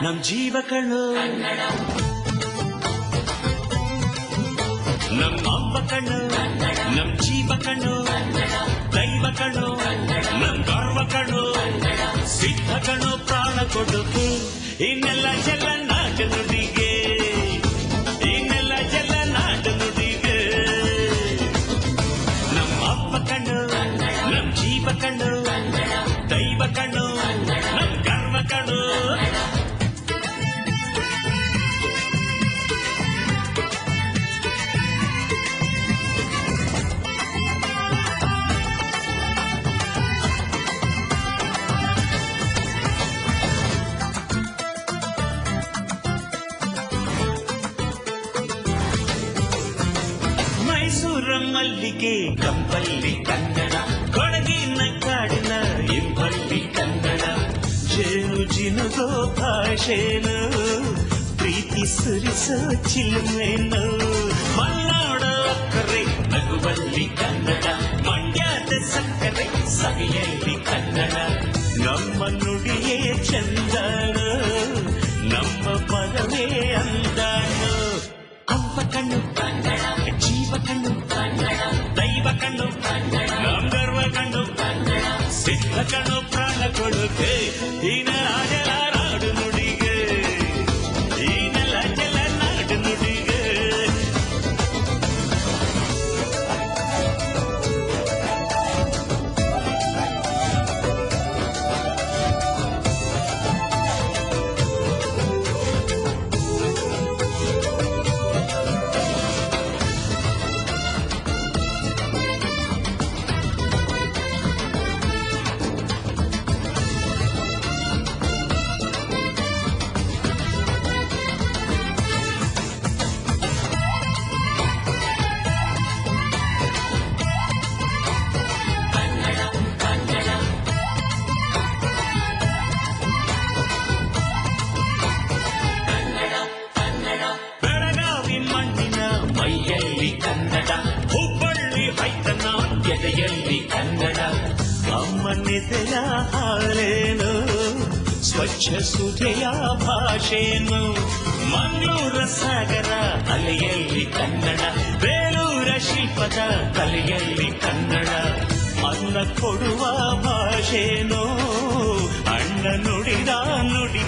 ನಮ್ ಜೀವ ಕಣ್ಣು ನಮ್ ಅಮ್ಮ ಕಣ್ಣು ನಮ್ ಜೀವ ಕಣ್ಣು ದೈವ ಕಣ್ಣು ನಮ್ ಗರ್ವ ಕಣ್ಣು ಸಿದ್ಧ ಕಣ್ಣು ಪ್ರಾಣ ಕೊಡುತ್ತೆ ಇನ್ನೆಲ್ಲ ಜಲ ನಾಡು ನುಡಿಗೆ ಇನ್ನೆಲ್ಲ ಜಲ ನಾಡು ನುಡಿಗೆ ನಮ್ ಅಪ್ಪ ಕಣ್ಣು ನಮ್ ಜೀವ ಕಣ್ಣು ದೈವ ಕಣ್ಣು ನಮ್ ಗರ್ವ ಕಣ್ಣು ಮೈಸೂರ ಮಲ್ಲಿಗೆ ಕಂಪಲ್ಲಿ ಕನ್ನಡ ಕೊಡಗಿನ ಕಾಡಿನ ಇಂಪಲ್ಲಿ ಕನ್ನಡ ಜೇನು ಜಿನುಗೋ ಭಾಷೆನು ಪ್ರೀತಿ ಸುರಿಸೋ ಚಿಲುಮೆನು ಮಲ್ನಾಡ ಅಕ್ಕರೆ ನಗುವಲ್ಲಿ ಕನ್ನಡ ಮಂಡ್ಯದ ಸಕ್ಕರೆ ಸವಿಯಲ್ಲಿ ಕನ್ನಡ ನಮ್ಮ ನುಡಿಯೇ ಚಂದನ ನಮ್ಮ ಪದವೇ ಅಂದಾನು ಅಪ್ಪ ಕಣ್ಣು ಕನ್ನಡ ಜೀವ ಕಣ್ಣು ಕನ್ನಡ ದೈವ ಕಣ್ಣು ಕನ್ನಡ ನಮ್ ಗರ್ವ ಕಣ್ಣು ಕನ್ನಡ ಸಿದ್ಧ ಕಣ್ಣು ಪ್ರಾಣ ಕೊಡುತ್ತೆ ಈನ ಜಲ ನಾಡು ನುಡಿಗೆ ಈನೆಲ್ಲ ಜಲ ನಾಡು ನುಡಿಗೆ ಮೈಯಲ್ಲಿ ಕನ್ನಡ ಹುಬ್ಬಳ್ಳಿ ಹೈತನ ಎದೆಯಲ್ಲಿ ಕನ್ನಡ ಅಮ್ಮನೆದೆಯ ಹಾಲೇನು ಸ್ವಚ್ಛ ಸುಧೆಯ ಭಾಷೆನು ಮಂಗಳೂರ ಸಾಗರ ಅಲೆಯಲ್ಲಿ ಕನ್ನಡ ಬೇಲೂರ ಶಿಲ್ಪದ ಕಲೆಯಲ್ಲಿ ಕನ್ನಡ ಅನ್ನ ಕೊಡುವ ಭಾಷೆನೋ ಅಣ್ಣ ನುಡಿದ ನುಡಿ